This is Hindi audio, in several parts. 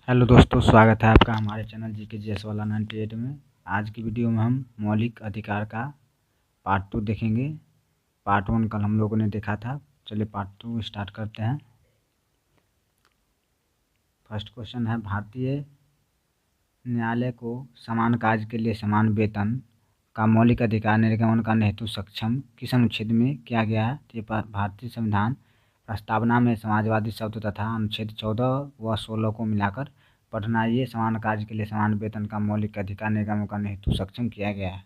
हेलो दोस्तों, स्वागत है आपका हमारे चैनल जीके जीएस वाला 98 में। आज की वीडियो में हम मौलिक अधिकार का पार्ट 2 देखेंगे। पार्ट 1 कल हम लोगों ने देखा था। चलिए पार्ट 2 स्टार्ट करते हैं। फर्स्ट क्वेश्चन है, भारतीय न्यायालय को समान कार्य के लिए समान वेतन का मौलिक अधिकार निर्गमन करने हेतु सक्षम किस अनुच्छेद में किया गया है? ये भारतीय संविधान प्रस्तावना में समाजवादी शब्द तथा अनुच्छेद 14 व 16 को मिलाकर पढ़ना। ये समान कार्य के लिए समान वेतन का मौलिक अधिकार निर्गमन करने हेतु सक्षम किया गया है।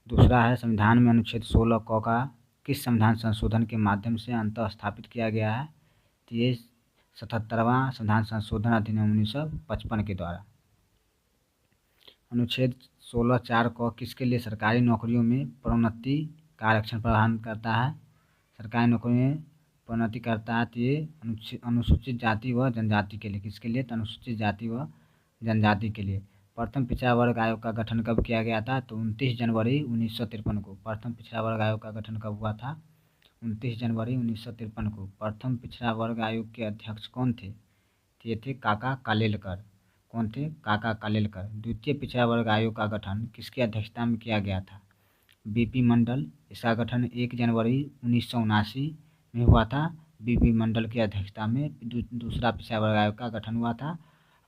दूसरा है, संविधान में अनुच्छेद 16 क का किस संविधान संशोधन के माध्यम से अंतः स्थापित किया गया है? तो ये 77वां संविधान संशोधन अधिनियम 1955 के द्वारा। अनुच्छेद 16(4) क किसके लिए सरकारी नौकरियों में प्रोन्नति का आरक्षण प्रदान करता है? सरकारी नौकरियों में प्रोन्नति करता है तो ये अनुसूचित जाति व जनजाति के लिए। किसके लिए? तो अनुसूचित जाति व जनजाति के लिए। प्रथम पिछड़ा वर्ग आयोग का गठन कब किया गया था? तो 29 जनवरी 1953 को। प्रथम पिछड़ा वर्ग आयोग का गठन कब हुआ था? 29 जनवरी 1953 को। प्रथम पिछड़ा वर्ग आयोग के अध्यक्ष कौन थे? तो ये थे काका कालेलकर। कौन थे? काका कालेलकर। द्वितीय पिछड़ा वर्ग आयोग का गठन किसकी अध्यक्षता में किया गया था? बीपी मंडल। इसका गठन 1 जनवरी 1979 में हुआ था। बीपी मंडल की अध्यक्षता में दूसरा पिछड़ा वर्ग आयोग का गठन हुआ था।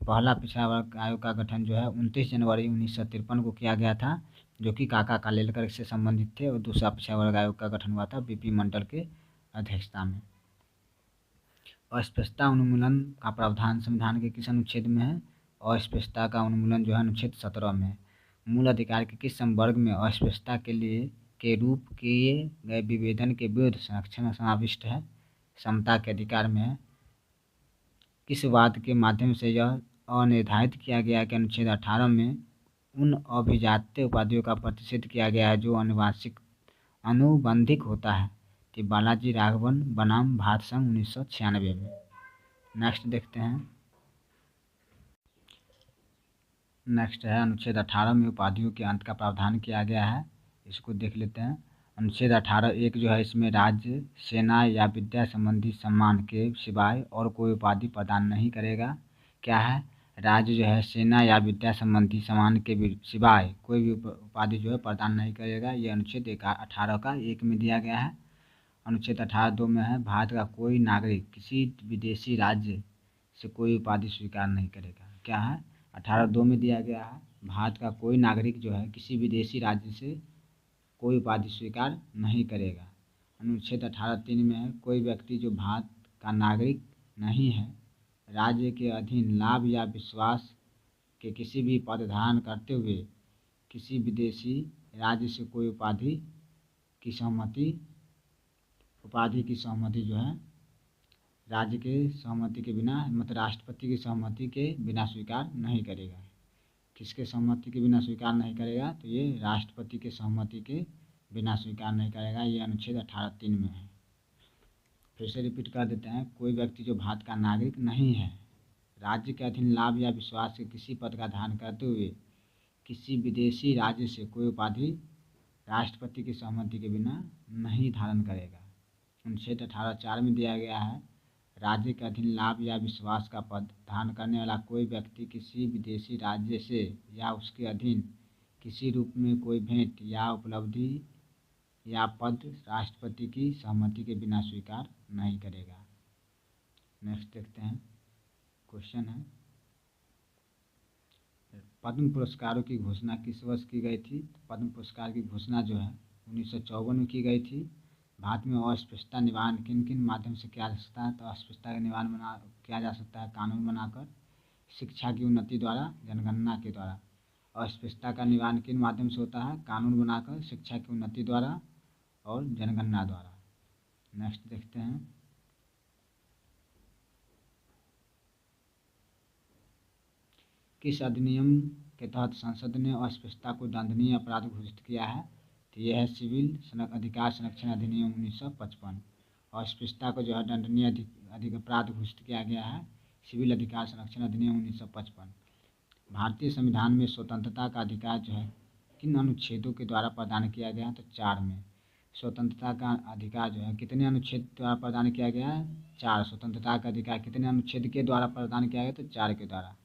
पहला पिछड़ा वर्ग आयोग का गठन जो है 29 जनवरी 1953 को किया गया था, जो कि काका कालेलकर से संबंधित थे। और दूसरा पिछड़ा वर्ग आयोग का गठन हुआ था बीपी मंडल के अध्यक्षता में। अस्पृश्यता उन्मूलन का प्रावधान संविधान के किस अनुच्छेद में है? अस्पृश्यता का उन्मूलन जो है अनुच्छेद 17 में है। मूल अधिकार के किस संवर्ग में अस्पृश्यता के लिए के रूप किए गए विभेदन के विरुद्ध संरक्षण समाविष्ट है? समता के अधिकार में है। किस वाद के माध्यम से यह अनिर्धारित किया गया कि अनुच्छेद 18 में उन अभिजात्य उपाधियों का प्रतिषेध किया गया है जो अनुबंधिक होता है? कि बालाजी राघवन बनाम भारत संघ 1996 में। नेक्स्ट देखते हैं। नेक्स्ट है, अनुच्छेद 18 में उपाधियों के अंत का प्रावधान किया गया है। इसको देख लेते हैं। अनुच्छेद 18(1) जो है, इसमें राज्य, सेना या विद्या संबंधी सम्मान के सिवाय और कोई उपाधि प्रदान नहीं करेगा। क्या है? राज्य जो है सेना या विद्या संबंधी सम्मान के सिवाय कोई भी उपाधि जो है प्रदान नहीं करेगा। ये अनुच्छेद 18 का 1 में दिया गया है। अनुच्छेद 18(2) में है, भारत का कोई नागरिक किसी विदेशी राज्य से कोई उपाधि स्वीकार नहीं करेगा। क्या है? 18(2) में दिया गया है, भारत का कोई नागरिक जो है किसी विदेशी राज्य से कोई उपाधि स्वीकार नहीं करेगा। अनुच्छेद 18(3) में है, कोई व्यक्ति जो भारत का नागरिक नहीं है, राज्य के अधीन लाभ या विश्वास के किसी भी पद धारण करते हुए किसी विदेशी राज्य से कोई उपाधि की सहमति जो है राज्य के सहमति के बिना, मतलब राष्ट्रपति की सहमति के बिना स्वीकार नहीं करेगा। किसके सहमति के बिना स्वीकार नहीं करेगा? तो ये राष्ट्रपति के सहमति के बिना स्वीकार नहीं करेगा। ये अनुच्छेद 18(3) में है। फिर से रिपीट कर देते हैं। कोई व्यक्ति जो भारत का नागरिक नहीं है, राज्य के अधीन लाभ या विश्वास के किसी पद का धारण करते हुए किसी विदेशी राज्य से कोई उपाधि राष्ट्रपति की सहमति के बिना नहीं धारण करेगा। अनुच्छेद 18(4) में दिया गया है, राज्य के अधीन लाभ या विश्वास का पद धारण करने वाला कोई व्यक्ति किसी विदेशी राज्य से या उसके अधीन किसी रूप में कोई भेंट या उपलब्धि या पद राष्ट्रपति की सहमति के बिना स्वीकार नहीं करेगा। नेक्स्ट देखते हैं। क्वेश्चन है, पद्म पुरस्कारों की घोषणा किस वर्ष की गई थी? पद्म पुरस्कार की घोषणा जो है 1954 में की गई थी। भारत में अस्पृश्यता निवारण किन किन माध्यम से किया जा सकता है? तो अस्पृश्यता का निवारण किया जा सकता है कानून बनाकर, शिक्षा की उन्नति द्वारा, जनगणना के द्वारा। अस्पृश्यता का निवारण किन माध्यम से होता है? कानून बनाकर, शिक्षा की उन्नति द्वारा और जनगणना द्वारा। नेक्स्ट देखते हैं। किस अधिनियम के तहत संसद ने अस्पृश्यता को दंडनीय अपराध घोषित किया है? तो यह है सिविल अधिकार संरक्षण अधिनियम 1955। अस्पृश्यता को जो है दंडनीय अपराध घोषित किया गया है, सिविल अधिकार संरक्षण अधिनियम 1955। भारतीय संविधान में स्वतंत्रता का अधिकार जो है किन अनुच्छेदों के द्वारा प्रदान किया गया? तो 4 में। स्वतंत्रता का अधिकार जो है कितने अनुच्छेद द्वारा प्रदान किया गया है? 4। स्वतंत्रता का अधिकार कितने अनुच्छेद के द्वारा प्रदान किया गया? तो 4 के द्वारा।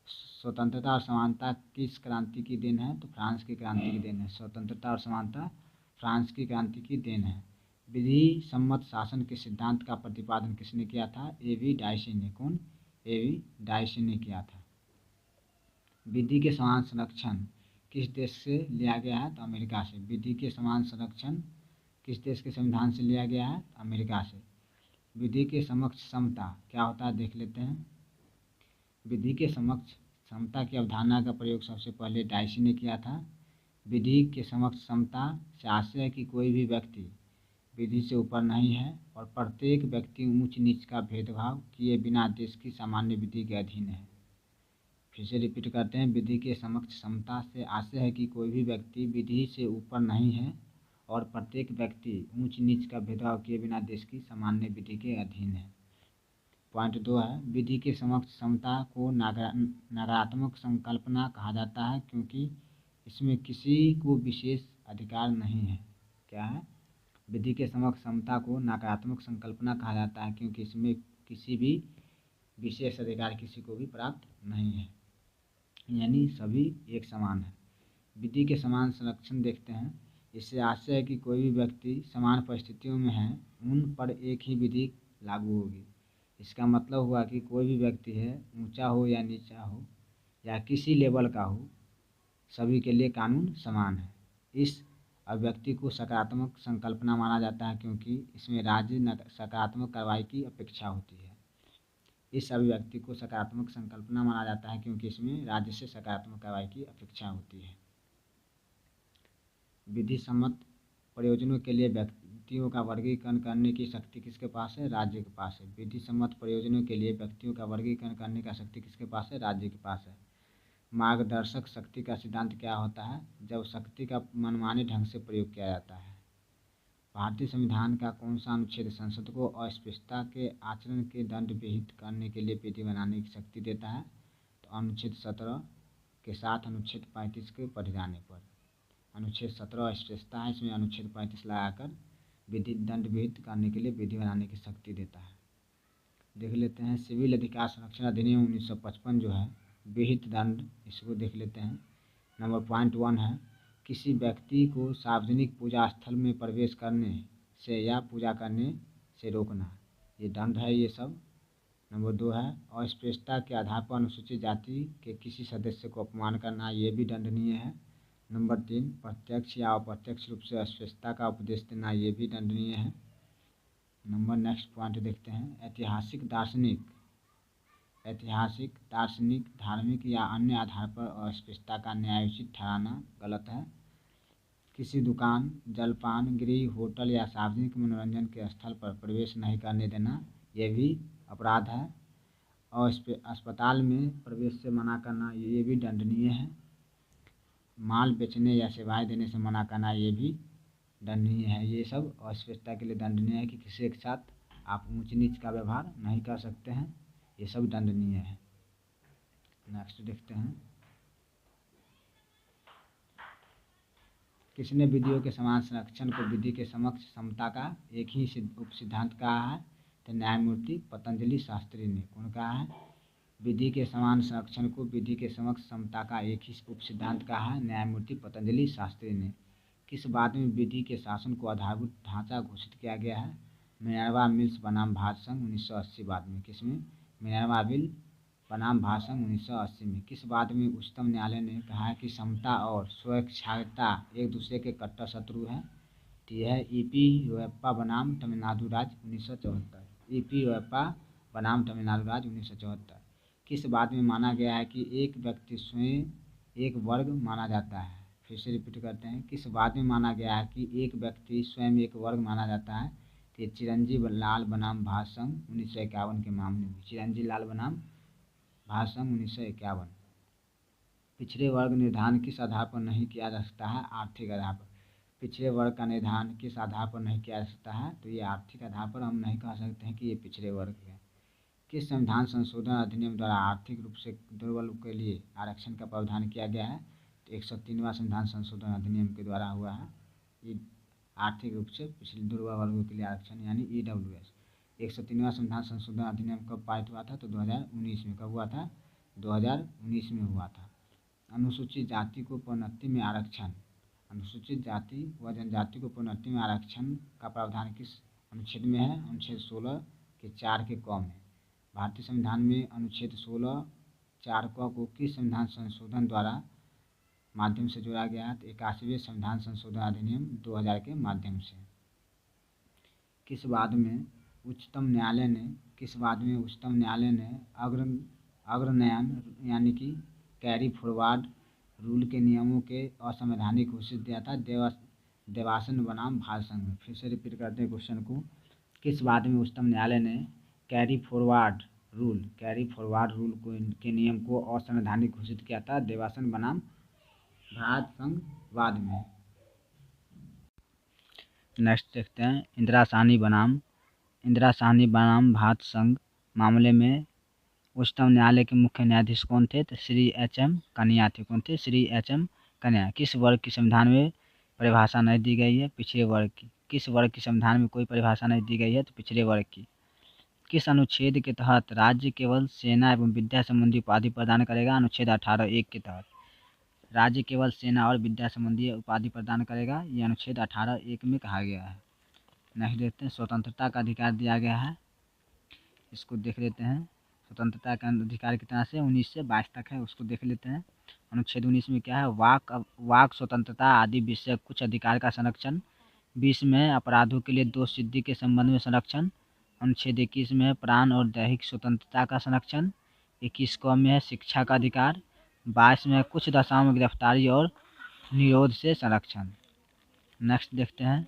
स्वतंत्रता और समानता किस क्रांति की देन है? तो फ्रांस की क्रांति की देन है। स्वतंत्रता और समानता फ्रांस की क्रांति की देन है। विधि सम्मत शासन के सिद्धांत का प्रतिपादन किसने किया था? A.V. डायसी ने। कौन? A.V. डायसी ने किया था। विधि के समान संरक्षण किस देश से लिया गया है? तो अमेरिका से। विधि के समान संरक्षण किस देश के संविधान से लिया गया है? तो अमेरिका से। विधि के समक्ष समता क्या होता है? देख लेते हैं। विधि के समक्ष समता की अवधारणा का प्रयोग सबसे पहले डायसी ने किया था। विधि के समक्ष समता से आशय है कि कोई भी व्यक्ति विधि से ऊपर नहीं है और प्रत्येक व्यक्ति ऊंच नीच का भेदभाव किए बिना देश की सामान्य विधि के अधीन है। फिर से रिपीट करते हैं। विधि के समक्ष समता से आशय है कि कोई भी व्यक्ति विधि से ऊपर नहीं है और प्रत्येक व्यक्ति ऊंच नीच का भेदभाव किए बिना देश की सामान्य विधि के अधीन है। पॉइंट 2 है, विधि के समक्ष समता को नकारात्मक संकल्पना कहा जाता है क्योंकि इसमें किसी को विशेष अधिकार नहीं है। क्या है? विधि के समक्ष समता को नकारात्मक संकल्पना कहा जाता है क्योंकि इसमें किसी भी विशेष अधिकार किसी को भी प्राप्त नहीं है, यानी सभी एक समान है। विधि के समान संरक्षण देखते हैं। इससे आशय है कि कोई भी व्यक्ति समान परिस्थितियों में है उन पर एक ही विधि लागू होगी। इसका मतलब हुआ कि कोई भी व्यक्ति है, ऊंचा हो या नीचा हो या किसी लेवल का हो, सभी के लिए कानून समान है। इस अभिव्यक्ति को सकारात्मक संकल्पना माना जाता है क्योंकि इसमें राज्य सकारात्मक कार्रवाई की अपेक्षा होती है। इस अभिव्यक्ति को सकारात्मक संकल्पना माना जाता है क्योंकि इसमें राज्य से सकारात्मक कार्रवाई की अपेक्षा होती है। विधि सम्मत प्रयोजनों के लिए व्यक्तियों का वर्गीकरण करने की शक्ति किसके पास है? राज्य के पास है। विधि सम्मत प्रयोजनों के लिए व्यक्तियों का वर्गीकरण करने का शक्ति किसके पास है? राज्य के पास है। मार्गदर्शक शक्ति का सिद्धांत क्या होता है? जब शक्ति का मनमाने ढंग से प्रयोग किया जाता है। भारतीय संविधान का कौन सा अनुच्छेद संसद को अस्पृश्यता के आचरण के दंड विहित करने के लिए विधि बनाने की शक्ति देता है? तो अनुच्छेद 17 के साथ अनुच्छेद 35 के पढ़ जाने पर। अनुच्छेद 17 अस्पृश्यता है, इसमें अनुच्छेद 35 लगाकर विधि दंड विहित करने के लिए विधि बनाने की शक्ति देता है। देख लेते हैं सिविल अधिकार संरक्षण अधिनियम 1955 जो है विहित दंड, इसको देख लेते हैं। नंबर पॉइंट 1 है, किसी व्यक्ति को सार्वजनिक पूजा स्थल में प्रवेश करने से या पूजा करने से रोकना, ये दंड है ये सब। नंबर 2 है, अस्पृश्यता के आधार पर अनुसूचित जाति के किसी सदस्य को अपमान करना, ये भी दंडनीय है। नंबर 3, प्रत्यक्ष या अप्रत्यक्ष रूप से अस्पृश्यता का उपदेश देना, ये भी दंडनीय है। नंबर नेक्स्ट पॉइंट देखते हैं, ऐतिहासिक, दार्शनिक, धार्मिक या अन्य आधार पर अस्पृश्यता का न्यायोचित ठहराना गलत है। किसी दुकान, जलपान गृह, होटल या सार्वजनिक मनोरंजन के स्थल पर प्रवेश नहीं करने देना, यह भी अपराध है। और अस्पताल में प्रवेश से मना करना, ये भी दंडनीय है। माल बेचने या सेवाएं देने से मना करना, ये भी दंडनीय है। ये सब अस्पृश्यता के लिए दंडनीय है कि किसी के साथ आप ऊंच नीच का व्यवहार नहीं कर सकते हैं, ये सब दंडनीय है। नेक्स्ट देखते हैं, किसने विधियों के समान संरक्षण को विधि के समक्ष समता का एक ही उपसिद्धांत कहा है? तो न्यायमूर्ति पतंजलि शास्त्री ने। कौन कहा है? विधि के समान संरक्षण को विधि के समक्ष समता का एक ही उपसिद्धांत कहा है? न्यायमूर्ति पतंजलि शास्त्री ने। किस बाद में विधि के शासन को आधारभूत ढांचा घोषित किया गया है? मिनर्वा मिल्स बनाम भारत संघ 1980 बाद में। किसमें? मिनर्वा बिल बनाम भारत संघ 1980 में। किस बाद में उच्चतम न्यायालय ने कहा है कि समता और स्वैच्छिकता एक दूसरे के कट्टर शत्रु हैं? तो यह है E.P. योयप्पा बनाम तमिलनाडु राज्य 1974। E.P. योयप्पा बनाम तमिलनाडु राज्य 1974। किस बात में माना गया है कि एक व्यक्ति स्वयं एक वर्ग माना जाता है? फिर से रिपीट करते हैं, किस बात में माना गया है कि एक व्यक्ति स्वयं एक वर्ग माना जाता है? तो चिरंजीव लाल बनाम भारत संघ 1951 के मामले में। चिरंजीव लाल बनाम भारत संघ 1951। पिछड़े वर्ग निर्धारण किस आधार पर नहीं किया जा सकता है? आर्थिक आधार पर। पिछड़े वर्ग का निर्धारण किस आधार पर नहीं किया जा सकता है? तो ये आर्थिक आधार पर हम नहीं कह सकते हैं कि ये पिछड़े वर्ग है। किस संविधान संशोधन अधिनियम द्वारा आर्थिक रूप से दुर्बल के लिए आरक्षण का प्रावधान किया गया है? तो 103वां संविधान संशोधन अधिनियम के द्वारा हुआ है। ये आर्थिक रूप से पिछड़े दुर्बल वर्गों के लिए आरक्षण यानी EWS। 103वां संविधान संशोधन अधिनियम कब पारित हुआ था? तो 2019 में। कब हुआ था? 2019 में हुआ था। अनुसूचित जाति को प्रोन्नति में आरक्षण। अनुसूचित जाति व जनजाति को प्रोन्नति में आरक्षण का प्रावधान किस अनुच्छेद में है? अनुच्छेद 16 के 4 के क में। भारतीय संविधान में अनुच्छेद 16 4 क को किस संविधान संशोधन द्वारा माध्यम से जोड़ा गया है? 81वें संविधान संशोधन अधिनियम 2000 के माध्यम से। किस वाद में उच्चतम न्यायालय ने अग्रनयन यानी कि कैरी फॉरवर्ड रूल के नियमों के असंवैधानिक घोषित दिया था? देवासन बनाम भारत संघ में। फिर से रिपीट करते हैं क्वेश्चन को। किस वाद में उच्चतम न्यायालय ने कैरी फॉरवर्ड रूल के नियम को असंवैधानिक घोषित किया था? देवासन बनाम भारत संघ वाद में। नेक्स्ट देखते हैं इंदिरा साहनी बनाम भारत संघ मामले में उच्चतम न्यायालय के मुख्य न्यायाधीश कौन थे? तो श्री HM कन्या थे। कौन थे? श्री HM कन्या। किस वर्ग की संविधान में परिभाषा नहीं दी गई है? पिछड़े वर्ग की। किस वर्ग की संविधान में कोई परिभाषा नहीं दी गई है? तो पिछड़े वर्ग की। किस अनुच्छेद के तहत राज्य केवल सेना एवं विद्या संबंधी उपाधि प्रदान करेगा? अनुच्छेद 18(1) के तहत राज्य केवल सेना और विद्या संबंधी उपाधि प्रदान करेगा, यह अनुच्छेद 18(1) में कहा गया है। नेक्स्ट देखते हैं स्वतंत्रता का अधिकार दिया गया है, इसको देख लेते हैं। स्वतंत्रता का अधिकार कितना से 19 से 22 तक है, उसको देख लेते हैं। अनुच्छेद 19 में क्या है? वाक स्वतंत्रता आदि विषय कुछ अधिकार का संरक्षण। 20 में अपराधों के लिए दोष सिद्धि के संबंध में संरक्षण। अनुच्छेद 21 में प्राण और दैहिक स्वतंत्रता का संरक्षण। 21 क में है शिक्षा का अधिकार। 22 में कुछ दशाओं में गिरफ्तारी और निरोध से संरक्षण। नेक्स्ट देखते हैं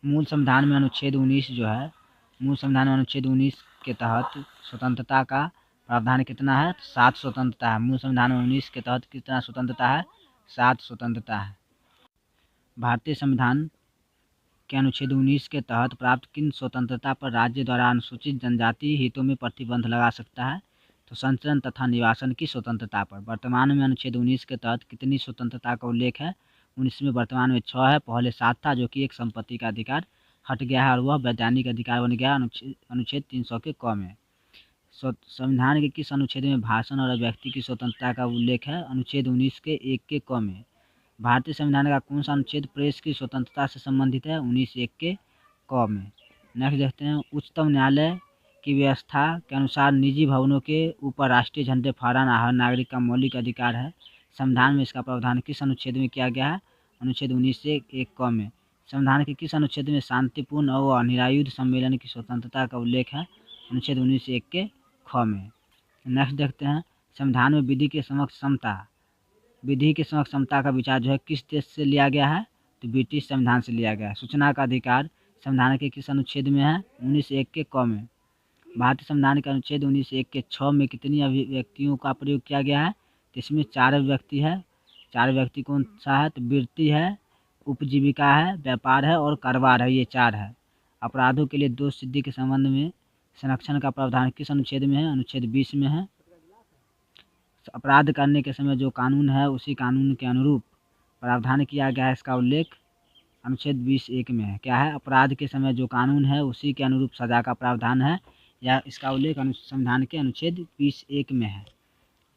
मूल संविधान में अनुच्छेद 19 जो है, मूल संविधान में अनुच्छेद 19 के तहत स्वतंत्रता का प्रावधान कितना है? 7 स्वतंत्रता है। मूल संविधान में 19 के तहत कितना स्वतंत्रता है? 7 स्वतंत्रता है। भारतीय संविधान के अनुच्छेद 19 के तहत प्राप्त किन स्वतंत्रता पर राज्य द्वारा अनुसूचित जनजाति हितों में प्रतिबंध लगा सकता है? तो संचरण तथा निवासन की स्वतंत्रता पर। वर्तमान में अनुच्छेद 19 के तहत कितनी स्वतंत्रता का उल्लेख है? 19 में वर्तमान में 6 है, पहले 7 था, जो कि एक संपत्ति का अधिकार हट गया है और वह वैधानिक अधिकार बन गया अनुच्छेद 300 के क में। संविधान के किस अनुच्छेद में भाषण और अभिव्यक्ति की स्वतंत्रता का उल्लेख है? अनुच्छेद 19 के 1 के क में। भारतीय संविधान का कौन सा अनुच्छेद प्रेस की स्वतंत्रता से संबंधित है? 19(1) के क में। नेक्स्ट देखते हैं उच्चतम न्यायालय की व्यवस्था के अनुसार निजी भवनों के ऊपर राष्ट्रीय झंडे फहराना हर नागरिक का मौलिक अधिकार है। संविधान में इसका प्रावधान किस अनुच्छेद में किया गया है? अनुच्छेद 19(1) क में। संविधान के किस अनुच्छेद में शांतिपूर्ण और निरायुध सम्मेलन की स्वतंत्रता का उल्लेख है? अनुच्छेद 19(1) के ख में। नेक्स्ट देखते हैं संविधान में विधि के समक्ष समता का विचार जो है किस देश से लिया गया है? तो ब्रिटिश संविधान से लिया गया है। सूचना का अधिकार संविधान के किस अनुच्छेद में है? 19(1) के क में। भारतीय संविधान के अनुच्छेद 19(1) के 6 में कितनी अभिव्यक्तियों का प्रयोग किया गया है? तो इसमें 4 अभिव्यक्ति है। 4 अभिव्यक्ति कौन सा है? तो वृत्ति है, उपजीविका है, व्यापार है और कारोबार है, ये 4 है। अपराधों के लिए दोष सिद्धि के संबंध में संरक्षण का प्रावधान किस अनुच्छेद में है? अनुच्छेद 20 में है। अपराध करने के समय जो कानून है उसी कानून के अनुरूप प्रावधान किया गया है, इसका उल्लेख अनुच्छेद 20(1) में है। क्या है? अपराध के समय जो कानून है उसी के अनुरूप सजा का प्रावधान है, या इसका उल्लेख संविधान के अनुच्छेद 20(1) में है।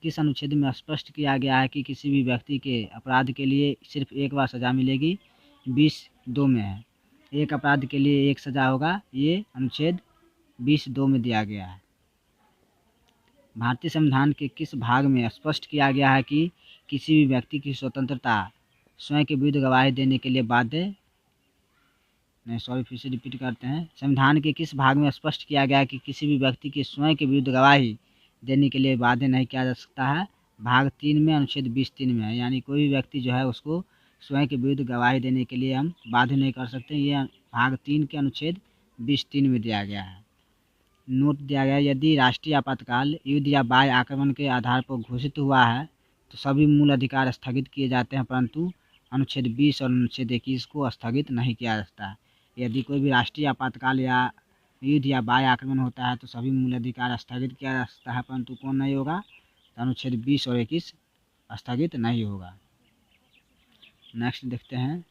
किस अनुच्छेद में स्पष्ट किया गया है कि किसी भी व्यक्ति के अपराध के लिए सिर्फ एक बार सजा मिलेगी? 20(2) में है। एक अपराध के लिए एक सजा होगा, ये अनुच्छेद 20(2) में दिया गया है। भारतीय संविधान के किस भाग में स्पष्ट किया गया है कि किसी भी व्यक्ति की स्वतंत्रता स्वयं के विरुद्ध गवाही देने के लिए बाध्य फिर से रिपीट करते हैं। संविधान के किस भाग में स्पष्ट किया गया है कि किसी भी व्यक्ति के स्वयं के विरुद्ध गवाही देने के लिए बाध्य नहीं किया जा सकता है? भाग 3 में अनुच्छेद 20(3) में है। यानी कोई भी व्यक्ति जो है उसको स्वयं के विरुद्ध गवाही देने के लिए हम बाध्य नहीं कर सकते, ये भाग 3 के अनुच्छेद 20(3) में दिया गया है। नोट दिया गया है यदि राष्ट्रीय आपातकाल युद्ध या बाह्य आक्रमण के आधार पर घोषित हुआ है तो सभी मूल अधिकार स्थगित किए जाते हैं, परंतु अनुच्छेद 20 और अनुच्छेद 21 को स्थगित नहीं किया जा सकता है। यदि कोई भी राष्ट्रीय आपातकाल या युद्ध या बाह्य आक्रमण होता है तो सभी मूल अधिकार स्थगित किया जा सकता है, परंतु कौन नहीं होगा? तो अनुच्छेद 20 और 21 स्थगित नहीं होगा। नेक्स्ट देखते हैं,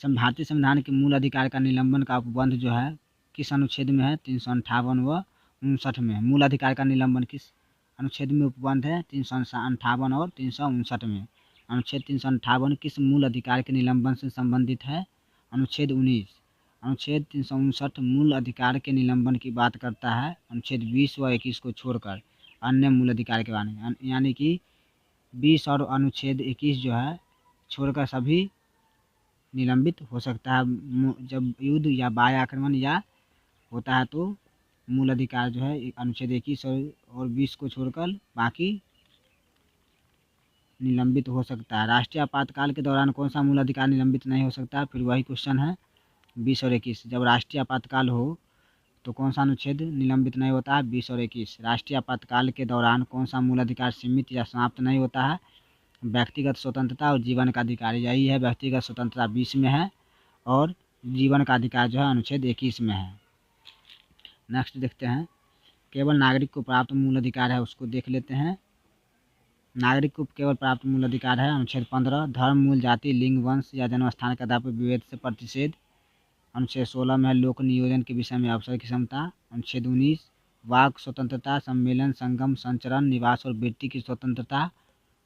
भारतीय संविधान के मूल अधिकार का निलंबन का उपबंध जो है किस अनुच्छेद में है? 358 व 59 में। मूल अधिकार का निलंबन किस अनुच्छेद में उपबंध है? 358 और 359 में। अनुच्छेद 358 किस मूल अधिकार के निलंबन से संबंधित है? अनुच्छेद 19। अनुच्छेद 359 मूल अधिकार के निलंबन की बात करता है। अनुच्छेद 20 व 21 को छोड़कर अन्य मूल अधिकार के बारे में, यानी कि 20 और अनुच्छेद 21 जो है छोड़कर सभी निलंबित हो सकता है। जब युद्ध या बाह्य आक्रमण या होता है तो मूल अधिकार जो है अनुच्छेद 21 और 20 को छोड़कर बाकी निलंबित हो सकता है। राष्ट्रीय आपातकाल के दौरान कौन सा मूल अधिकार निलंबित नहीं हो सकता? फिर वही क्वेश्चन है 20 और 21। जब राष्ट्रीय आपातकाल हो तो कौन सा अनुच्छेद निलंबित नहीं होता है? 20 और 21। राष्ट्रीय आपातकाल के दौरान कौन सा मूल अधिकार सीमित या समाप्त नहीं होता है? व्यक्तिगत स्वतंत्रता और जीवन का अधिकार। यही है, व्यक्तिगत स्वतंत्रता 20 में है और जीवन का अधिकार जो है अनुच्छेद 21 में है। नेक्स्ट देखते हैं, केवल नागरिक को प्राप्त मूल अधिकार है, उसको देख लेते हैं। नागरिक को केवल प्राप्त मूल अधिकार है अनुच्छेद 15, धर्म, मूल जाति, लिंग, वंश या जन्म स्थान के आधार पर विभेद से प्रतिषेध। अनुच्छेद 16 में है लोक नियोजन के विषय में अवसर की क्षमता। अनुच्छेद 19 वाक स्वतंत्रता, सम्मेलन, संगम, संचरण, निवास और वृत्ति की स्वतंत्रता।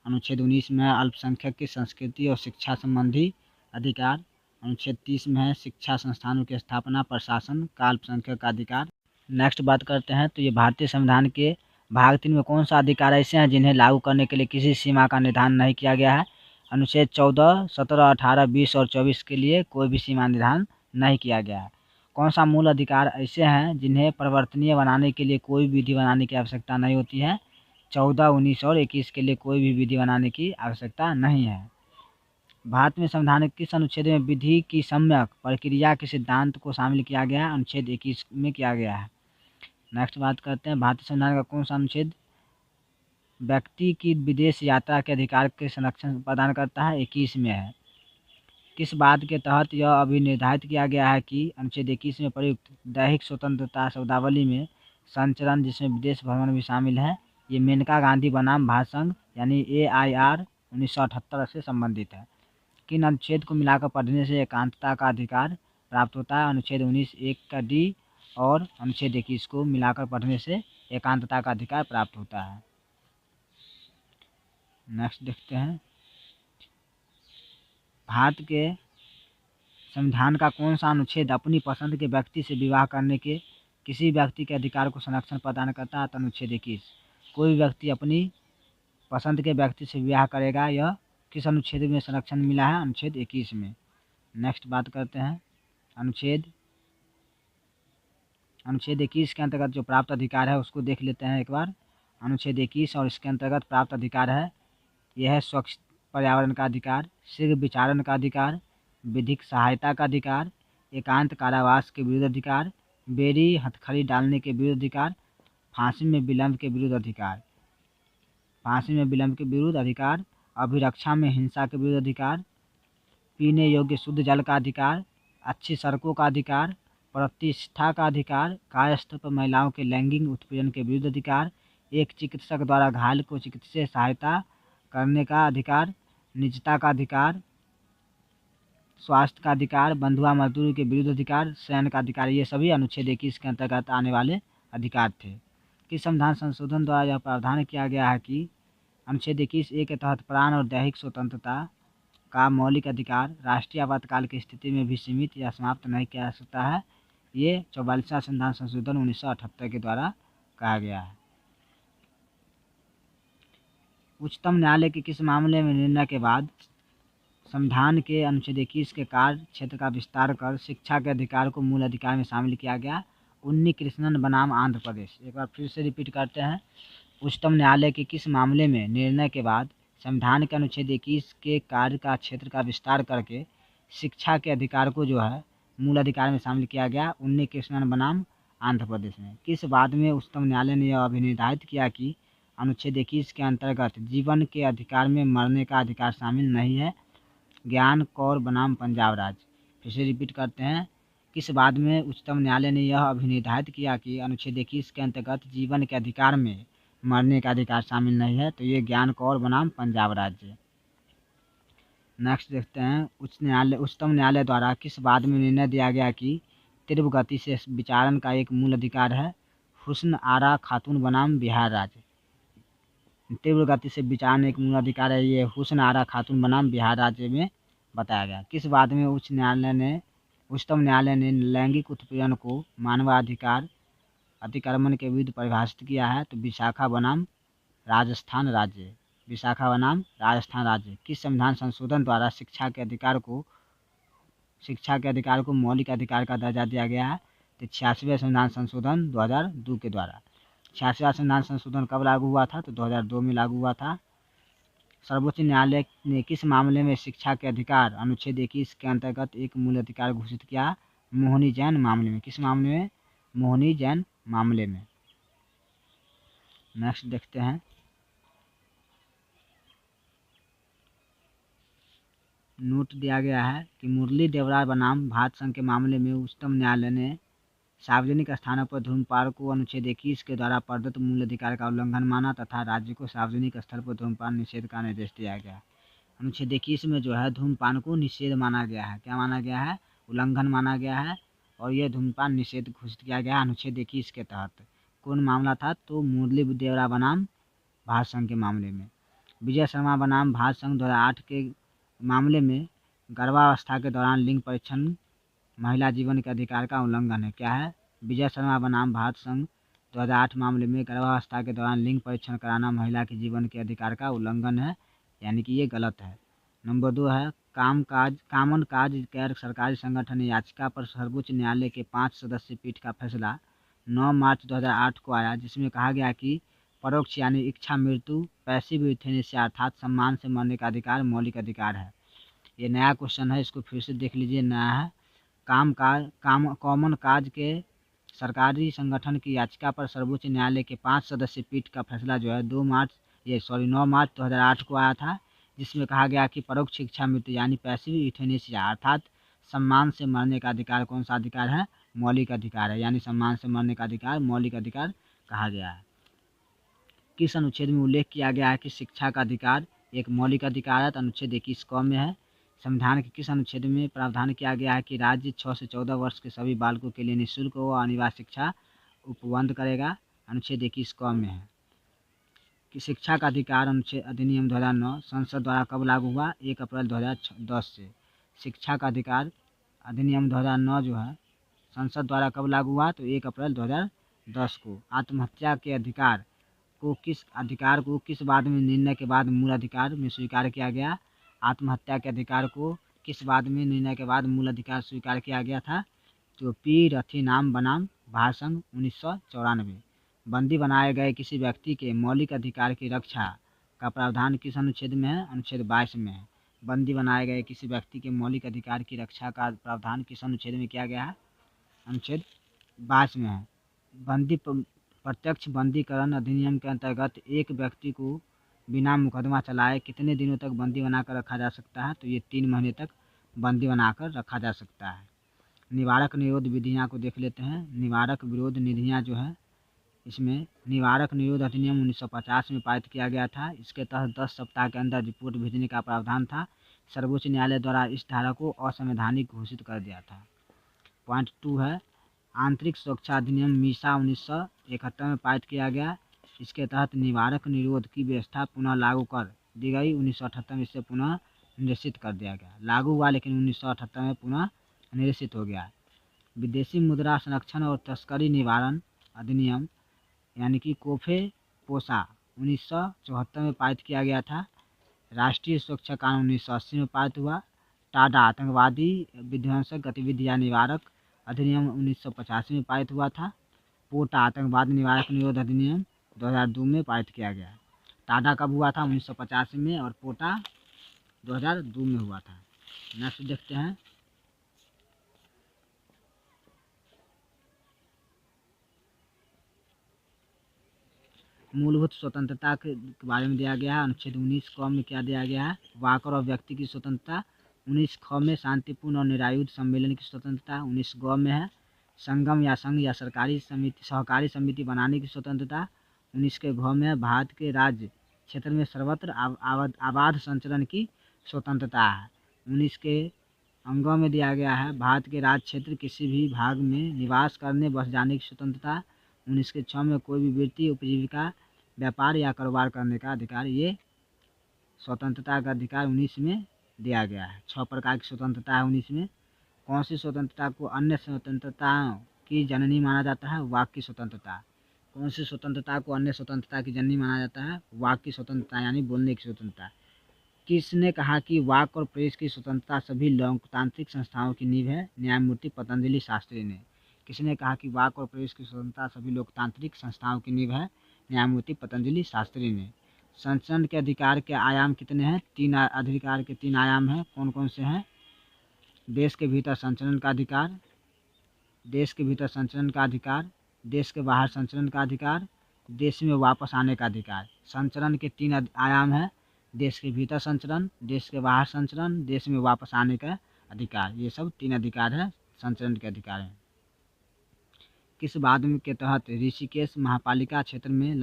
अनुच्छेद 19 में है अल्पसंख्यक की संस्कृति और शिक्षा संबंधी अधिकार। अनुच्छेद 30 में है शिक्षा संस्थानों की स्थापना, प्रशासन का अल्पसंख्यक का अधिकार। नेक्स्ट बात करते हैं, तो ये भारतीय संविधान के भाग 3 में कौन सा अधिकार ऐसे हैं जिन्हें लागू करने के लिए किसी सीमा का निर्धारण नहीं किया गया है? अनुच्छेद 14, 17, 18, 20 और 24 के लिए कोई भी सीमा निर्धारण नहीं किया गया है। कौन सा मूल अधिकार ऐसे हैं जिन्हें परिवर्तनीय बनाने के लिए कोई विधि बनाने की आवश्यकता नहीं होती है? 14, 19 और 21 के लिए कोई भी विधि बनाने की आवश्यकता नहीं है। भारत में संविधान के किस अनुच्छेद में विधि की सम्यक प्रक्रिया के सिद्धांत को शामिल किया गया है? अनुच्छेद 21 में किया गया है। नेक्स्ट बात करते हैं, भारतीय संविधान का कौन सा अनुच्छेद व्यक्ति की विदेश यात्रा के अधिकार के संरक्षण प्रदान करता है? 21 में है। किस बात के तहत यह अभी निर्धारित किया गया है कि अनुच्छेद 21 में प्रयुक्त दैहिक स्वतंत्रता शब्दावली में संचरण, जिसमें विदेश भ्रमण भी शामिल है, ये मेनका गांधी बनाम भारत संघ यानी AIR 1978 से संबंधित है। किन अनुच्छेद को मिलाकर पढ़ने से एकांतता का अधिकार प्राप्त होता है? अनुच्छेद 19 1 का D और अनुच्छेद 21 को मिलाकर पढ़ने से एकांतता का अधिकार प्राप्त होता है। नेक्स्ट देखते हैं, भारत के संविधान का कौन सा अनुच्छेद अपनी पसंद के व्यक्ति से विवाह करने के किसी व्यक्ति के अधिकार को संरक्षण प्रदान करता है? तो अनुच्छेद 21। कोई भी व्यक्ति अपनी पसंद के व्यक्ति से विवाह करेगा, यह किस अनुच्छेद में संरक्षण मिला है? अनुच्छेद 21 में। नेक्स्ट बात करते हैं, अनुच्छेद 21 के अंतर्गत जो प्राप्त अधिकार है उसको देख लेते हैं एक बार। अनुच्छेद 21 और इसके अंतर्गत प्राप्त अधिकार है, यह है स्वच्छ पर्यावरण का अधिकार, शीघ्र विचारण का अधिकार, विधिक सहायता का अधिकार, एकांत कारावास के विरुद्ध अधिकार, बेड़ी हथकड़ी डालने के विरुद्ध अधिकार, फांसी में विलंब के विरुद्ध अधिकार, अभिरक्षा में हिंसा के विरुद्ध अधिकार, पीने योग्य शुद्ध जल का अधिकार, अच्छी सड़कों का अधिकार, प्रतिष्ठा का अधिकार, कार्यस्थल पर महिलाओं के लैंगिक उत्पीड़न के विरुद्ध अधिकार, एक चिकित्सक द्वारा घायल को चिकित्सीय सहायता करने का अधिकार, निजता का अधिकार, स्वास्थ्य का अधिकार, बंधुआ मजदूरी के विरुद्ध अधिकार, शयन का अधिकार, ये सभी अनुच्छेद 21 के अंतर्गत आने वाले अधिकार थे। किस संविधान संशोधन द्वारा यह प्रावधान किया गया है कि अनुच्छेद 21A के तहत प्राण और दैहिक स्वतंत्रता का मौलिक अधिकार राष्ट्रीय आपातकाल की स्थिति में भी सीमित या समाप्त नहीं किया जा सकता है? ये 44वां संविधान संशोधन 1978 के द्वारा कहा गया है। उच्चतम न्यायालय के किस मामले में निर्णय के बाद संविधान के अनुच्छेद 21 के कार्य क्षेत्र का विस्तार कर शिक्षा के अधिकार को मूल अधिकार में शामिल किया गया? उन्नी कृष्णन बनाम आंध्र प्रदेश। एक बार फिर से रिपीट करते हैं, उच्चतम न्यायालय के किस मामले में निर्णय के बाद संविधान के अनुच्छेद 21 के कार्य का क्षेत्र का विस्तार करके शिक्षा के अधिकार को जो है मूल अधिकार में शामिल किया गया? उन्नी कृष्णन बनाम आंध्र प्रदेश में। किस बात में उच्चतम न्यायालय ने यह अभिनिर्धारित किया कि अनुच्छेद 21 के अंतर्गत जीवन के अधिकार में मरने का अधिकार शामिल नहीं है? ज्ञान कौर बनाम पंजाब राज्य। फिर से रिपीट करते हैं, किस बाद में उच्चतम न्यायालय ने यह अभिनिर्धारित किया कि अनुच्छेद 21 के अंतर्गत जीवन के अधिकार में मरने का अधिकार शामिल नहीं है? तो ये ज्ञान कौर बनाम पंजाब राज्य। नेक्स्ट देखते हैं, उच्चतम न्यायालय द्वारा किस बाद में निर्णय दिया गया कि तीव्र गति से विचारण का एक मूल अधिकार है? हुस्न आरा खातून बनाम बिहार राज्य। तीव्र गति से विचारण एक मूल अधिकार है, ये हुस्न आरा खातून बनाम बिहार राज्य में बताया गया। किस बाद में उच्चतम न्यायालय ने लैंगिक उत्पीड़न को मानवाधिकार अतिक्रमण के विरुद्ध परिभाषित किया है? तो विशाखा बनाम राजस्थान राज्य। विशाखा बनाम राजस्थान राज्य। किस संविधान संशोधन द्वारा शिक्षा के अधिकार को मौलिक अधिकार का दर्जा दिया गया है? तो 86वें संविधान संशोधन 2002 के द्वारा। 86वां संविधान संशोधन कब लागू हुआ था? तो 2002 में लागू हुआ था। सर्वोच्च न्यायालय ने किस मामले में शिक्षा के अधिकार अनुच्छेद 21 के अंतर्गत एक मूल अधिकार घोषित किया? मोहनी जैन मामले में। किस मामले में? मोहनी जैन मामले में। नेक्स्ट देखते हैं, नोट दिया गया है कि मुरली देवरा बनाम भारत संघ के मामले में उच्चतम न्यायालय ने सार्वजनिक स्थानों पर धूम्रपान को अनुच्छेद 21 के द्वारा प्रदत्त मूल अधिकार का उल्लंघन माना तथा राज्य को सार्वजनिक स्थल पर धूम्रपान निषेध का निर्देश दिया गया। अनुच्छेद 21 में जो है धूम्रपान को निषेध माना गया है। क्या माना गया है? उल्लंघन माना गया है, और यह धूम्रपान निषेध घोषित किया गया अनुच्छेद 21 के तहत। कौन मामला था? तो मुरली देवरा बनाम भारत संघ के मामले में। विजय शर्मा बनाम भारत संघ 2008 के मामले में गर्भावस्था के दौरान लिंग परीक्षण महिला जीवन के अधिकार का उल्लंघन है। क्या है? विजय शर्मा बनाम भारत संघ 2008 मामले में गर्भावस्था के दौरान लिंग परीक्षण कराना महिला के जीवन के अधिकार का उल्लंघन है, यानी कि ये गलत है। नंबर 2 है, कामन काज गैर सरकारी संगठन याचिका पर सर्वोच्च न्यायालय के 5 सदस्यीय पीठ का फैसला 9 मार्च 2008 को आया, जिसमें कहा गया कि परोक्ष यानी इच्छा मृत्यु पैसिव यूथेनेसिया अर्थात सम्मान से मरने का अधिकार मौलिक अधिकार है। ये नया क्वेश्चन है, इसको फिर से देख लीजिए, नया है। कॉमन काज के सरकारी संगठन की याचिका पर सर्वोच्च न्यायालय के 5 सदस्यीय पीठ का फैसला जो है 9 मार्च 2008 को आया था, जिसमें कहा गया कि परोक्ष इच्छा मृत्यु यानी पैसिव यूथेनेसिया अर्थात सम्मान से मरने का अधिकार कौन सा अधिकार है? मौलिक अधिकार है, यानी सम्मान से मरने का अधिकार मौलिक अधिकार कहा गया है। किस अनुच्छेद में उल्लेख किया गया है कि शिक्षा का अधिकार एक मौलिक अधिकार है? तो अनुच्छेद 21 क में है। संविधान के किस अनुच्छेद में प्रावधान किया गया है कि राज्य 6 से 14 वर्ष के सभी बालकों के लिए निःशुल्क व अनिवार्य शिक्षा उपबंध करेगा? अनुच्छेद 21 क में है। कि शिक्षा का अधिकार अनुच्छेद अधिनियम 2009 संसद द्वारा कब लागू हुआ? 1 अप्रैल 2010 से। शिक्षा का अधिकार अधिनियम 2009 जो है संसद द्वारा कब लागू हुआ? तो 1 अप्रैल 2010 को। आत्महत्या के अधिकार को किस बाद में निर्णय के बाद मूल अधिकार में स्वीकार किया गया? आत्महत्या के अधिकार को किस बाद में निर्णय के बाद मूल अधिकार स्वीकार किया गया था? तो पी रथीनाम बनाम भारत संघ 1994। बंदी बनाए गए किसी व्यक्ति के मौलिक अधिकार की रक्षा का प्रावधान किस अनुच्छेद में है? अनुच्छेद 22 में है। बंदी बनाए गए किसी व्यक्ति के मौलिक अधिकार की रक्षा का प्रावधान किस अनुच्छेद में किया गया है? अनुच्छेद 22 में है। प्रत्यक्ष बंदीकरण अधिनियम के अंतर्गत एक व्यक्ति को बिना मुकदमा चलाए कितने दिनों तक बंदी बनाकर रखा जा सकता है? तो ये 3 महीने तक बंदी बनाकर रखा जा सकता है। निवारक निरोध विधियाँ को देख लेते हैं। निवारक विरोध निधियाँ जो है, इसमें निवारक निरोध अधिनियम 1950 में पारित किया गया था। इसके तहत 10 सप्ताह के अंदर रिपोर्ट भेजने का प्रावधान था। सर्वोच्च न्यायालय द्वारा इस धारा को असंवैधानिक घोषित कर दिया था। पॉइंट 2 है, आंतरिक सुरक्षा अधिनियम मीसा 1971 में पारित किया गया। इसके तहत निवारक निरोध की व्यवस्था पुनः लागू कर दी गई। 1978 में इसे पुनः निरसित कर दिया गया। लागू हुआ लेकिन 1978 में पुनः निरसित हो गया। विदेशी मुद्रा संरक्षण और तस्करी निवारण अधिनियम यानी कि कोफे पोसा 1974 में पारित किया गया था। राष्ट्रीय सुरक्षा कानून 1980 में पारित हुआ। टाडा आतंकवादी विध्वंसक गतिविधि या निवारक अधिनियम 1985 में पारित हुआ था। पोटा आतंकवाद निवारक निरोध अधिनियम 2002 में पारित किया गया। टाडा कब हुआ था? 1985 में, और पोटा 2002 में हुआ था। नेक्स्ट देखते हैं, मूलभूत स्वतंत्रता के बारे में दिया गया है। अनुच्छेद 19 क में क्या दिया गया है? वाक और अभिव्यक्ति की स्वतंत्रता 19 ख में शांतिपूर्ण और निरायुध सम्मेलन की स्वतंत्रता। 19 ग में है संगम या संघ या सरकारी समिति सहकारी समिति बनाने की स्वतंत्रता। 19 के घ में है भारत के राज्य क्षेत्र में सर्वत्र आबाद संचरण की स्वतंत्रता है। 19 के अंगों में दिया गया है भारत के राज्य क्षेत्र किसी भी भाग में निवास करने बस जाने की स्वतंत्रता। 19 के 6 में कोई भी वृत्ति उपजीविका व्यापार या कारोबार करने का अधिकार, ये स्वतंत्रता का अधिकार 19 में दिया गया है। 6 प्रकार की स्वतंत्रता है 19 में। कौन सी स्वतंत्रता को अन्य स्वतंत्रताओं की जननी माना जाता है? वाक की स्वतंत्रता। कौन सी स्वतंत्रता को अन्य स्वतंत्रता की जननी माना जाता है? वाक की स्वतंत्रता यानी बोलने की स्वतंत्रता। किसने कहा कि वाक और प्रेस की स्वतंत्रता सभी लोकतांत्रिक संस्थाओं की नींव है? न्यायमूर्ति पतंजलि शास्त्री ने। किसने कहा कि वाक और प्रेस की स्वतंत्रता सभी लोकतांत्रिक संस्थाओं की नींव है? न्यायमूर्ति पतंजलि शास्त्री ने। संचरण के अधिकार के आयाम कितने हैं? 3 अधिकार के 3 आयाम हैं। कौन कौन से हैं? देश के भीतर संचरण का अधिकार, देश के भीतर संचरण का अधिकार, देश के बाहर संचरण का अधिकार, देश में वापस आने का अधिकार। संचरण के 3 आयाम हैं, देश के भीतर संचरण, देश के बाहर संचरण, देश में वापस आने का अधिकार। ये सब 3 अधिकार हैं, संचरण के अधिकार हैं। किस वाद के तहत ऋषिकेश महापालिका क्षेत्र में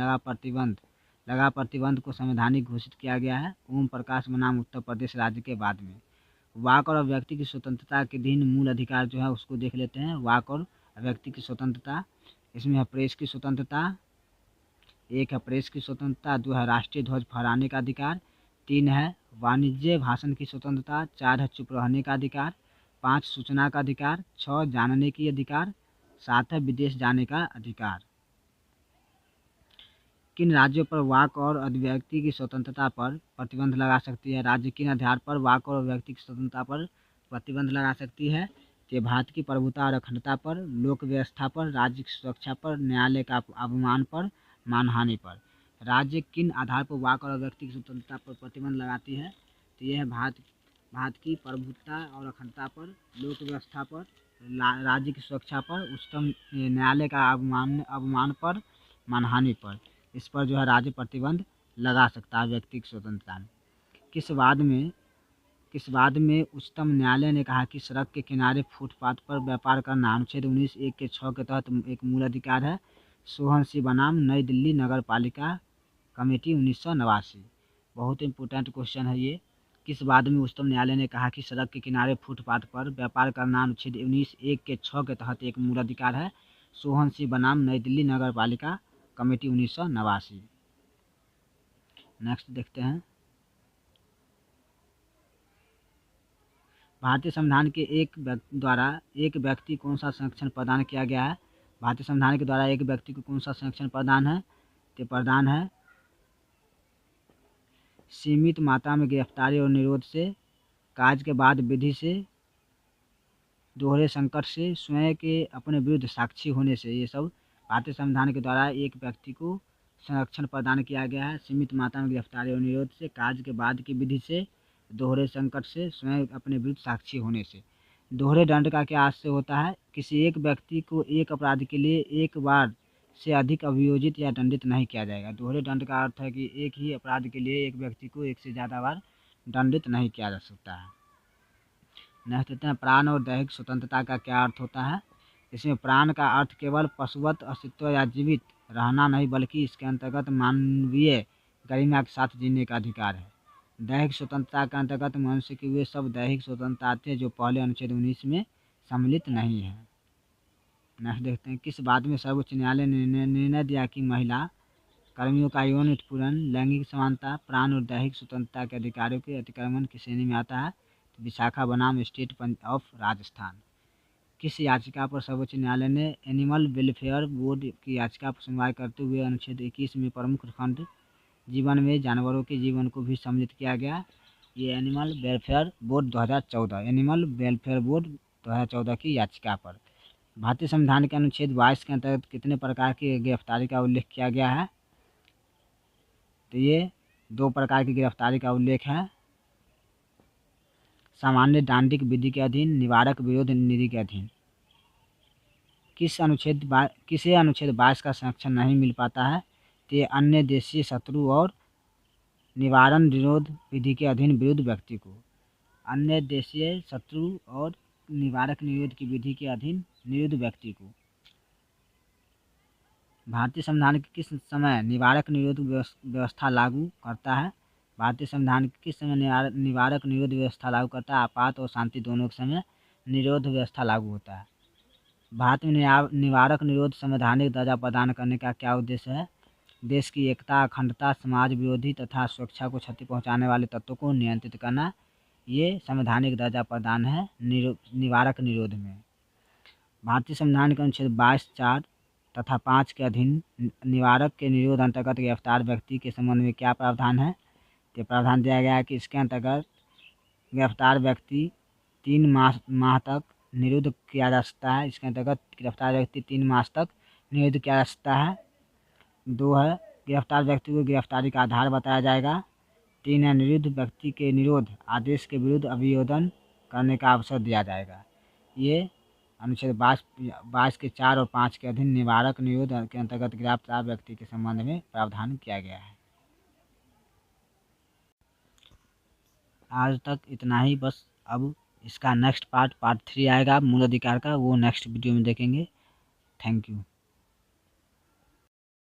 लगा प्रतिबंध को संवैधानिक घोषित किया गया है? ओम प्रकाश बनाम उत्तर प्रदेश राज्य के बाद में। वाक और अभिव्यक्ति की स्वतंत्रता के अधीन मूल अधिकार जो है उसको देख लेते हैं। वाक और अभिव्यक्ति की स्वतंत्रता, इसमें है प्रेस की स्वतंत्रता। 1 है प्रेस की स्वतंत्रता, 2 है राष्ट्रीय ध्वज फहराने का अधिकार, 3 है वाणिज्य भाषण की स्वतंत्रता, 4 है चुप रहने का अधिकार, 5 सूचना का अधिकार, 6 जानने की अधिकार, 7 है विदेश जाने का अधिकार। किन राज्यों पर वाक और अभिव्यक्ति की स्वतंत्रता पर प्रतिबंध लगा सकती है? राज्य किन आधार पर वाक और अभिव्यक्ति की स्वतंत्रता पर प्रतिबंध लगा सकती है? कि भारत की प्रभुता और अखंडता पर, लोक व्यवस्था पर, राज्य की सुरक्षा पर, न्यायालय का अवमान पर, मानहानि पर। राज्य किन आधार पर वाक और अभिव्यक्ति की स्वतंत्रता पर प्रतिबंध लगाती है? तो यह है भारत की प्रभुता और अखंडता पर, लोक व्यवस्था पर, राज्य की सुरक्षा पर, उच्चतम न्यायालय का अवमान पर, मानहानि पर। इस पर जो है राज्य प्रतिबंध लगा सकता है व्यक्ति की स्वतंत्रता में। किस वाद में उच्चतम न्यायालय ने कहा कि सड़क के किनारे फुटपाथ पर व्यापार करना अनुच्छेद 19(1) के 6 के तहत एक मूल अधिकार है? सोहन सिंह बनाम नई दिल्ली नगर पालिका कमेटी 1989। बहुत इंपॉर्टेंट क्वेश्चन है ये। किस वाद में उच्चतम न्यायालय ने कहा कि सड़क के किनारे फुटपाथ पर व्यापार करना अनुच्छेद 19(1) के 6 के तहत एक मूल अधिकार है? सोहन सिंह बनाम नई दिल्ली नगर पालिका कमेटी 1989। नेक्स्ट देखते हैं। भारतीय संविधान के द्वारा एक व्यक्ति कौन सा संरक्षण प्रदान किया गया है? भारतीय संविधान के द्वारा एक व्यक्ति को कौन सा संरक्षण प्रदान है? तो प्रदान है सीमित मात्रा में गिरफ्तारी और निरोध से, कार्य के बाद विधि से, दोहरे संकट से, स्वयं के अपने विरुद्ध साक्षी होने से। ये सब भारतीय संविधान के द्वारा एक व्यक्ति को संरक्षण प्रदान किया गया है। सीमित मात्रा में गिरफ्तारी और निरोध से, कार्य के बाद की विधि से, दोहरे संकट से, स्वयं अपने विरुद्ध साक्षी होने से। दोहरे दंड का क्या अर्थ से होता है? किसी एक व्यक्ति को एक अपराध के लिए एक बार से अधिक अभियोजित या दंडित नहीं किया जाएगा। दोहरे दंड का अर्थ है कि एक ही अपराध के लिए एक व्यक्ति को एक से ज़्यादा बार दंडित नहीं किया जा सकता है। नेक्स्ट देते हैं, प्राण और दैहिक स्वतंत्रता का क्या अर्थ होता है? इसमें प्राण का अर्थ केवल पशुवत अस्तित्व या जीवित रहना नहीं, बल्कि इसके अंतर्गत मानवीय गरिमा के साथ जीने का अधिकार है। दैहिक स्वतंत्रता के अंतर्गत मनुष्य की वे सब दैहिक स्वतंत्रता आती है जो पहले अनुच्छेद 19 में सम्मिलित नहीं है। नेक्स्ट देखते हैं, किस बात में सर्वोच्च न्यायालय ने निर्णय दिया कि महिला कर्मियों का यौन उत्पीड़न, लैंगिक समानता, प्राण और दैहिक स्वतंत्रता के अधिकारों के अतिक्रमण की श्रेणी में आता है? तो विशाखा बनाम स्टेट ऑफ राजस्थान। किस याचिका पर सर्वोच्च न्यायालय ने एनिमल वेलफेयर बोर्ड की याचिका पर सुनवाई करते हुए अनुच्छेद 21 में प्रमुख खंड जीवन में जानवरों के जीवन को भी सम्मिलित किया गया? ये animal welfare board 2014, animal welfare board 2014 की याचिका पर। भारतीय संविधान के अनुच्छेद 22 के अंतर्गत कितने प्रकार की गिरफ्तारी का उल्लेख किया गया है? तो ये 2 प्रकार की गिरफ्तारी का उल्लेख है, सामान्य दंडिक विधि के अधीन, निवारक विरोध निधि के अधीन। किसे अनुच्छेद 22 का संरक्षण नहीं मिल पाता है? तो अन्य देशीय शत्रु और निवारण निरोध विधि के अधीन विरुद्ध व्यक्ति को। अन्य देशीय शत्रु और निवारक निरोध की विधि के अधीन निरुद्ध व्यक्ति को। भारतीय संविधान किस समय निवारक निरोध व्यवस्था लागू करता है? भारतीय संविधान किस समय निवारक निरोध व्यवस्था लागू करता है? आपात और शांति दोनों के समय निरोध व्यवस्था लागू होता है। भारत में निवारक निरोध संवैधानिक दर्जा प्रदान करने का क्या उद्देश्य है? देश की एकता, अखंडता, समाज विरोधी तथा सुरक्षा को क्षति पहुंचाने वाले तत्वों को नियंत्रित करना, ये संवैधानिक दर्जा प्रदान है निवारक निरोध में। भारतीय संविधान के अनुच्छेद 22(4) तथा 5 के अधीन निवारक के निरोध अंतर्गत गिरफ्तार व्यक्ति के संबंध में क्या प्रावधान है? तो प्रावधान दिया गया है कि इसके अंतर्गत गिरफ्तार व्यक्ति 3 माह तक निरुद्ध किया जा सकता है। इसके अंतर्गत गिरफ्तार व्यक्ति 3 मास तक निरुद्ध किया जा सकता है। 2 है, गिरफ्तार व्यक्ति को गिरफ्तारी का आधार बताया जाएगा। 3 है, निरुद्ध व्यक्ति के निरोध आदेश के विरुद्ध अभियोजन करने का अवसर दिया जाएगा। ये अनुच्छेद 22 के 4 और 5 के अधीन निवारक निरोध के अंतर्गत गिरफ्तार व्यक्ति के संबंध में प्रावधान किया गया है। आज तक इतना ही बस। अब इसका नेक्स्ट पार्ट 3 आएगा मूल अधिकार का, वो नेक्स्ट वीडियो में देखेंगे। Thank you.